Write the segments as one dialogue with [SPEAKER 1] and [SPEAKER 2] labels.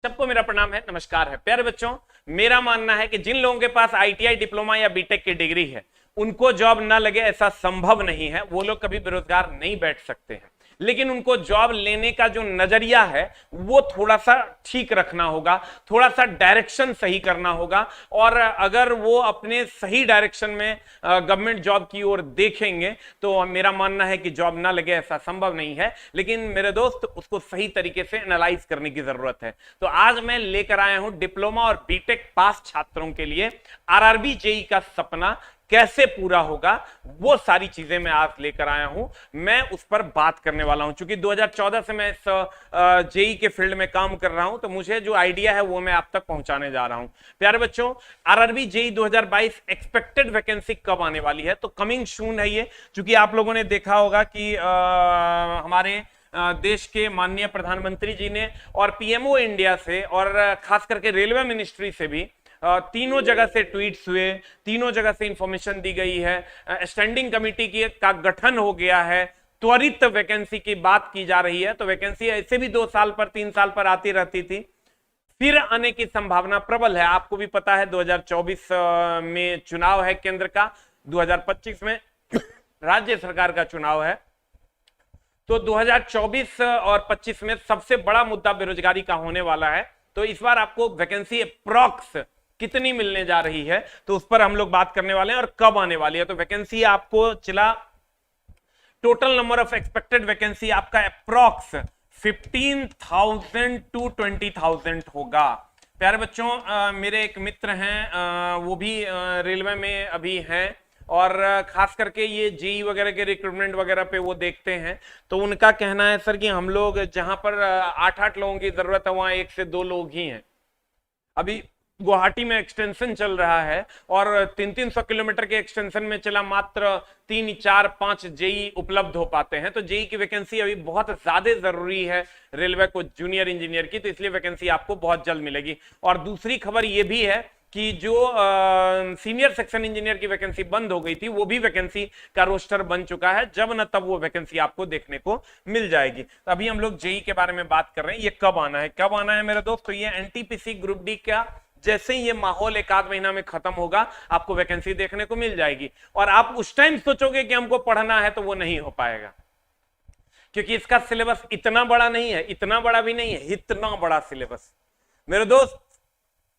[SPEAKER 1] सबको मेरा प्रणाम है, नमस्कार है। प्यारे बच्चों, मेरा मानना है कि जिन लोगों के पास आईटीआई डिप्लोमा या बीटेक की डिग्री है उनको जॉब ना लगे ऐसा संभव नहीं है। वो लोग कभी बेरोजगार नहीं बैठ सकते हैं, लेकिन उनको जॉब लेने का जो नजरिया है वो थोड़ा सा ठीक रखना होगा, थोड़ा सा डायरेक्शन सही करना होगा। और अगर वो अपने सही डायरेक्शन में गवर्नमेंट जॉब की ओर देखेंगे तो मेरा मानना है कि जॉब ना लगे ऐसा संभव नहीं है। लेकिन मेरे दोस्त, उसको सही तरीके से एनालाइज करने की जरूरत है। तो आज मैं लेकर आया हूं डिप्लोमा और बीटेक पास छात्रों के लिए आरआरबी जेई का सपना कैसे पूरा होगा, वो सारी चीजें मैं आज लेकर आया हूं। मैं उस पर बात करने वाला हूं। चूंकि 2014 से मैं इस जेई के फील्ड में काम कर रहा हूं, तो मुझे जो आइडिया है वो मैं आप तक पहुंचाने जा रहा हूं। प्यारे बच्चों, आरआरबी जेई 2022 एक्सपेक्टेड वैकेंसी कब आने वाली है? तो कमिंग सून है ये। चूंकि आप लोगों ने देखा होगा कि हमारे देश के माननीय प्रधानमंत्री जी ने और पीएमओ इंडिया से और खास करके रेलवे मिनिस्ट्री से भी तीनों जगह से ट्वीट्स हुए, तीनों जगह से इंफॉर्मेशन दी गई है। स्टैंडिंग कमेटी का गठन हो गया है, त्वरित वैकेंसी की बात की जा रही है। तो वैकेंसी ऐसे भी 2 साल पर 3 साल पर आती रहती थी, फिर आने की संभावना प्रबल है। आपको भी पता है 2024 में चुनाव है केंद्र का, 2025 में राज्य सरकार का चुनाव है। तो 2024 और 25 में सबसे बड़ा मुद्दा बेरोजगारी का होने वाला है। तो इस बार आपको वैकेंसी अप्रॉक्स कितनी मिलने जा रही है, तो उस पर हम लोग बात करने वाले हैं और कब आने वाली है। तो वैकेंसी आपको चला, total number of expected vacancy आपका अप्रॉक्स 15,000 to 20,000 होगा। प्यारे बच्चों, मेरे एक मित्र हैं, वो भी रेलवे में अभी हैं और खास करके ये जेई वगैरह के रिक्रूटमेंट वगैरह पे वो देखते हैं। तो उनका कहना है सर कि हम लोग जहां पर 8-8 लोगों की जरूरत है वहां 1 से 2 लोग ही हैं। अभी गुवाहाटी में एक्सटेंशन चल रहा है और 300-300 किलोमीटर के एक्सटेंशन में चला मात्र 3, 4, 5 जेई उपलब्ध हो पाते हैं। तो जेई की वैकेंसी अभी बहुत ज्यादा जरूरी है रेलवे को जूनियर इंजीनियर की, तो इसलिए वैकेंसी आपको बहुत जल्द मिलेगी। और दूसरी खबर यह भी है कि जो सीनियर सेक्शन इंजीनियर की वैकेंसी बंद हो गई थी, वो भी वैकेंसी का रोस्टर बन चुका है। जब न तब वो वैकेंसी आपको देखने को मिल जाएगी। तो अभी हम लोग जेई के बारे में बात कर रहे हैं। ये कब आना है, कब आना है मेरे दोस्त? तो ये एनटीपीसी ग्रुप डी का जैसे ही ये माहौल 1-8 महीना में खत्म होगा, आपको वैकेंसी देखने को मिल जाएगी। और आप उस टाइम सोचोगे कि हमको पढ़ना है, तो वो नहीं हो पाएगा, क्योंकि इसका सिलेबस इतना बड़ा नहीं है, इतना बड़ा भी नहीं है, इतना बड़ा सिलेबस। मेरे दोस्त,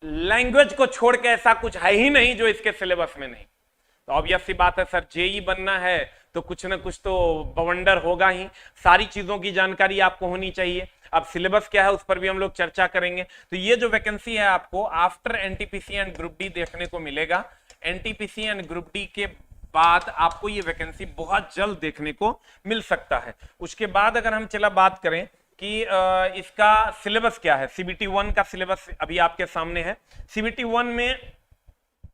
[SPEAKER 1] लैंग्वेज को छोड़ के ऐसा कुछ है ही नहीं जो इसके सिलेबस में नहीं। तो ऑब्वियस सी बात है सर, जेई बनना है तो कुछ ना कुछ तो बवंडर होगा ही। सारी चीजों की जानकारी आपको होनी चाहिए। अब सिलेबस क्या है उस पर भी हम लोग चर्चा करेंगे। तो ये जो वैकेंसी है आपको after NTPC and group D देखने को मिलेगा। एनटीपीसी एंड ग्रुप डी के बाद आपको ये वैकेंसी बहुत जल्द देखने को मिल सकता है। उसके बाद अगर हम चला बात करें कि इसका सिलेबस क्या है, सीबीटी 1 का सिलेबस अभी आपके सामने है। सीबीटी 1 में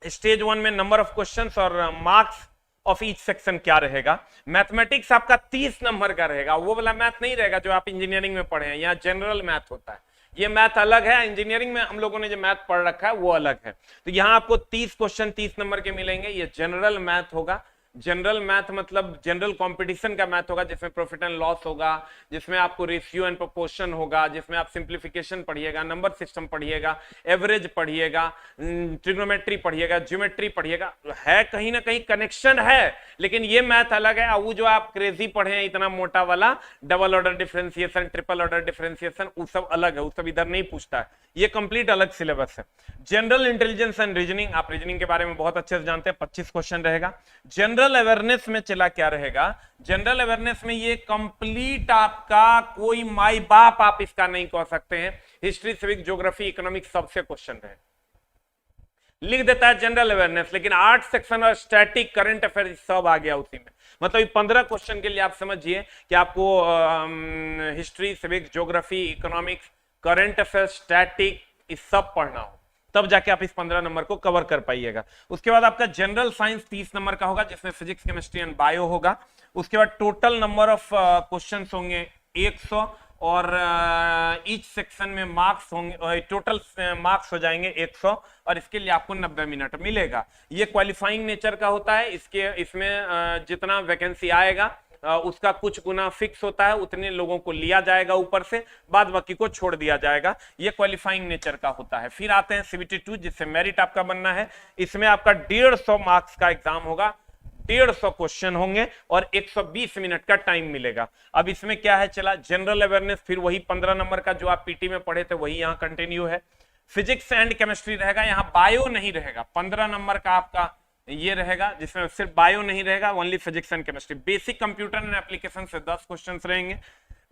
[SPEAKER 1] स्टेज 1 में नंबर ऑफ क्वेश्चंस और मार्क्स ऑफ ईच सेक्शन क्या रहेगा। मैथमेटिक्स आपका 30 नंबर का रहेगा। वो वाला मैथ नहीं रहेगा जो आप इंजीनियरिंग में पढ़े हैं, यहाँ जनरल मैथ होता है। ये मैथ अलग है, इंजीनियरिंग में हम लोगों ने जो मैथ पढ़ रखा है वो अलग है। तो यहाँ आपको 30 क्वेश्चन 30 नंबर के मिलेंगे। ये जनरल मैथ होगा। जनरल मैथ मतलब जनरल कंपटीशन का मैथ होगा, जिसमें प्रॉफिट एंड लॉस होगा, जिसमें आपको रेशियो एंड प्रोपोर्शन होगा, जिसमें आप सिंप्लीफिकेशन पढ़िएगा, नंबर सिस्टम पढ़िएगा, एवरेज पढ़िएगा, ट्रिग्नोमेट्री पढ़िएगा, ज्योमेट्री पढ़िएगा। है कहीं ना कहीं कनेक्शन है, लेकिन ये मैथ अलग है। वो जो आप क्रेजी पढ़े हैं इतना मोटा वाला double order differentiation, triple order differentiation, वो सब अलग है, वो सब इधर नहीं पूछता है। ये कंप्लीट अलग सिलेबस है। जनरल इंटेलिजेंस एंड रीजनिंग, आप रीजनिंग के बारे में बहुत अच्छे से जानते हैं, 25 क्वेश्चन रहेगा। जनरल अवेयरनेस में चला क्या रहेगा, जनरल अवेयरनेस में ये कंप्लीट आपका कोई माई बाप आप इसका नहीं कह सकते हैं। हिस्ट्री, सिविक, ज्योग्राफी, इकोनॉमिक्स सबसे क्वेश्चन रहे, लिख देता है जनरल अवेयरनेस। लेकिन 8 सेक्शन और स्टैटिक, करंट अफेयर सब आ गया उसी में। मतलब 15 क्वेश्चन के लिए आप समझिए कि आपको history, civic, geography, economics, current affair, static, इस सब पढ़ना हो, तब जाके आप इस 15 नंबर को कवर कर पाइएगा। उसके बाद आपका जनरल साइंस 30 नंबर का होगा, जिसमें फिजिक्स, केमिस्ट्री एंड बायो होगा। उसके बाद टोटल नंबर ऑफ क्वेश्चंस होंगे 100 और ईच सेक्शन में मार्क्स होंगे, टोटल मार्क्स हो जाएंगे 100 और इसके लिए आपको 90 मिनट मिलेगा। ये क्वालिफाइंग नेचर का होता है। इसमें जितना वैकेंसी आएगा उसका कुछ गुना फिक्स होता है, उतने लोगों को लिया जाएगा ऊपर से, बाद बाकी को छोड़ दिया जाएगा। ये क्वालिफाइंग नेचर का होता है। फिर आते हैं CBT 2 जिससे मेरिट आपका बनना है। इसमें आपका 150 मार्क्स का एग्जाम होगा, 150 क्वेश्चन होंगे और 120 मिनट का टाइम मिलेगा। अब इसमें क्या है चला, जनरल अवेयरनेस, फिर वही 15 नंबर का जो आप पीटी में पढ़े थे वही यहाँ कंटिन्यू है। फिजिक्स एंड केमिस्ट्री रहेगा, यहाँ बायो नहीं रहेगा। 15 नंबर का आपका ये रहेगा जिसमें सिर्फ बायो नहीं रहेगा, only physics and chemistry. Basic computer and application से 10 क्वेश्चन रहेंगे,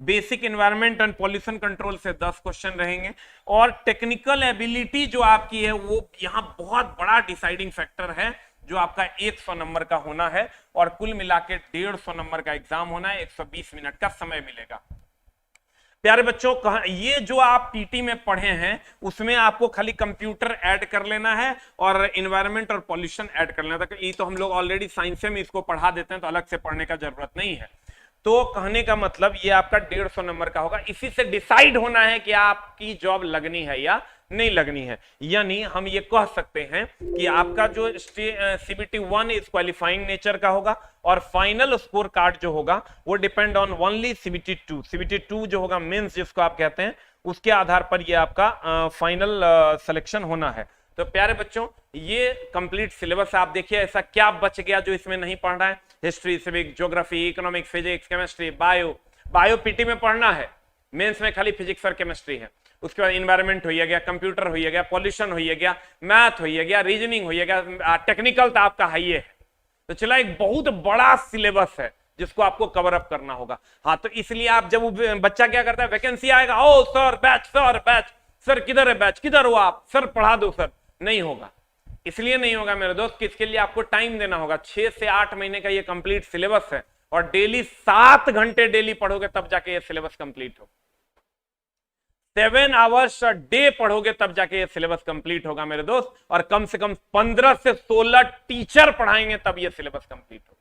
[SPEAKER 1] basic environment and pollution control से 10 क्वेश्चन रहेंगे, और टेक्निकल एबिलिटी जो आपकी है वो यहाँ बहुत बड़ा डिसाइडिंग फैक्टर है जो आपका 100 नंबर का होना है, और कुल मिला के 150 नंबर का एग्जाम होना है, 120 मिनट का समय मिलेगा। प्यारे बच्चों, ये जो आप पीटी में पढ़े हैं उसमें आपको खाली कंप्यूटर ऐड कर लेना है और एनवायरनमेंट और पॉल्यूशन ऐड कर लेना था। ये तो हम लोग ऑलरेडी साइंस में इसको पढ़ा देते हैं, तो अलग से पढ़ने का जरूरत नहीं है। तो कहने का मतलब ये आपका 150 नंबर का होगा। इसी से डिसाइड होना है कि आपकी जॉब लगनी है या नहीं लगनी है। यानी हम ये कह सकते हैं कि आपका जो CBT 1 इस क्वालिफाइंग नेचर का होगा, और फाइनल स्कोर कार्ड जो होगा वो depend on only CBT 2। CBT 2 जो होगा मेंस जिसको आप कहते हैं, उसके आधार पर ये आपका फाइनल सिलेक्शन होना है। तो प्यारे बच्चों, ये कंप्लीट सिलेबस आप देखिए, ऐसा क्या बच गया जो इसमें नहीं पढ़ना है। History, civic, geography, economics, physics, chemistry, bio PT में पढ़ना है, मेंस में खाली फिजिक्स और केमिस्ट्री है। उसके बाद इन्वायरमेंट हो गया, कंप्यूटर हो गया, पॉल्यूशन हो गया, मैथ हो गया, रीजनिंग हो गया, टेक्निकल तो आपका हाई है। तो चला, एक बहुत बड़ा सिलेबस है जिसको आपको कवर अप करना होगा। हाँ, तो इसलिए आप जब बच्चा क्या करता है, वैकेंसी आएगा, ओ सर बैच, सर किधर है बैच, किधर हो आप, सर पढ़ा दो सर, नहीं होगा। इसलिए नहीं होगा मेरे दोस्त कि इसके लिए आपको टाइम देना होगा। 6 से 8 महीने का ये कंप्लीट सिलेबस है, और डेली 7 घंटे डेली पढ़ोगे तब जाके ये सिलेबस कंप्लीट हो। 7 आवर्स डे पढ़ोगे तब जाके ये सिलेबस कंप्लीट होगा मेरे दोस्त, और कम से कम 15 से 16 टीचर पढ़ाएंगे तब ये सिलेबस कंप्लीट होगा।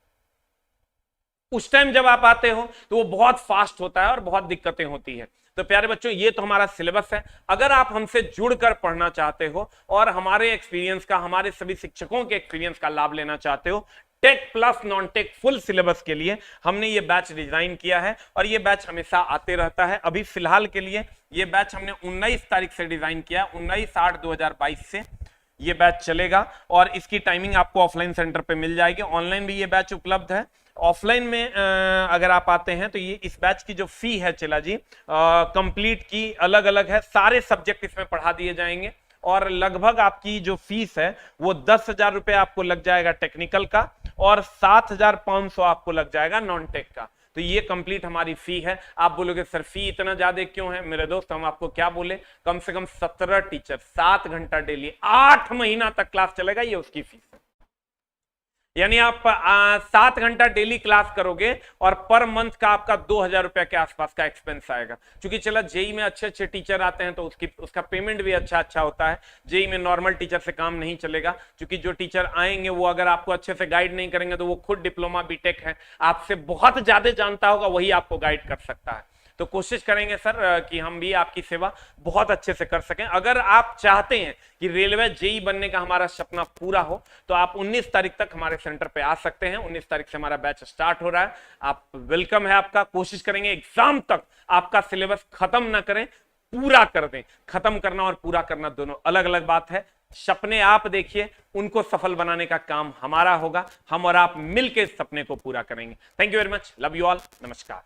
[SPEAKER 1] उस टाइम जब आप आते हो तो वो बहुत फास्ट होता है और बहुत दिक्कतें होती है। तो प्यारे बच्चों, ये तो हमारा सिलेबस है। अगर आप हमसे जुड़कर पढ़ना चाहते हो और हमारे एक्सपीरियंस का, हमारे सभी शिक्षकों के एक्सपीरियंस का लाभ लेना चाहते हो, tech plus non tech full syllabus के लिए हमने ये बैच डिजाइन किया है, और ये बैच हमेशा आते रहता है। अभी फिलहाल के लिए ये बैच हमने 19 तारीख से डिजाइन किया, 19/8/2022 से ये बैच चलेगा, और इसकी टाइमिंग आपको ऑफलाइन सेंटर पे मिल जाएगी। ऑनलाइन भी ये बैच उपलब्ध है। ऑफलाइन में अगर आप आते हैं तो ये इस बैच की जो फी है चला जी, कंप्लीट की अलग अलग है, सारे सब्जेक्ट इसमें पढ़ा दिए जाएंगे, और लगभग आपकी जो फीस है वो 10,000 रुपए आपको लग जाएगा टेक्निकल का, और 7,500 आपको लग जाएगा नॉन टेक का। तो ये कंप्लीट हमारी फी है। आप बोलोगे सर फी इतना ज्यादा क्यों है? मेरे दोस्त, हम आपको क्या बोले, कम से कम 17 टीचर, 7 घंटा डेली, 8 महीना तक क्लास चलेगा, ये उसकी फीस है। यानी आप 7 घंटा डेली क्लास करोगे और पर मंथ का आपका 2,000 रुपए के आसपास का एक्सपेंस आएगा। क्योंकि चला, जेई में अच्छे अच्छे टीचर आते हैं तो उसका पेमेंट भी अच्छा होता है। जेई में नॉर्मल टीचर से काम नहीं चलेगा, क्योंकि जो टीचर आएंगे वो अगर आपको अच्छे से गाइड नहीं करेंगे तो वो खुद डिप्लोमा बीटेक है, आपसे बहुत ज्यादा जानता होगा, वही आपको गाइड कर सकता है। तो कोशिश करेंगे सर कि हम भी आपकी सेवा बहुत अच्छे से कर सकें। अगर आप चाहते हैं कि रेलवे जेई बनने का हमारा सपना पूरा हो तो आप 19 तारीख तक हमारे सेंटर पे आ सकते हैं। 19 तारीख से हमारा बैच स्टार्ट हो रहा है, आप वेलकम है आपका। कोशिश करेंगे एग्जाम तक आपका सिलेबस खत्म ना करें, पूरा कर दें। खत्म करना और पूरा करना दोनों अलग अलग बात है। सपने आप देखिए, उनको सफल बनाने का काम हमारा होगा। हम और आप मिलकर इस सपने को पूरा करेंगे। Thank you very much, love you all, नमस्कार।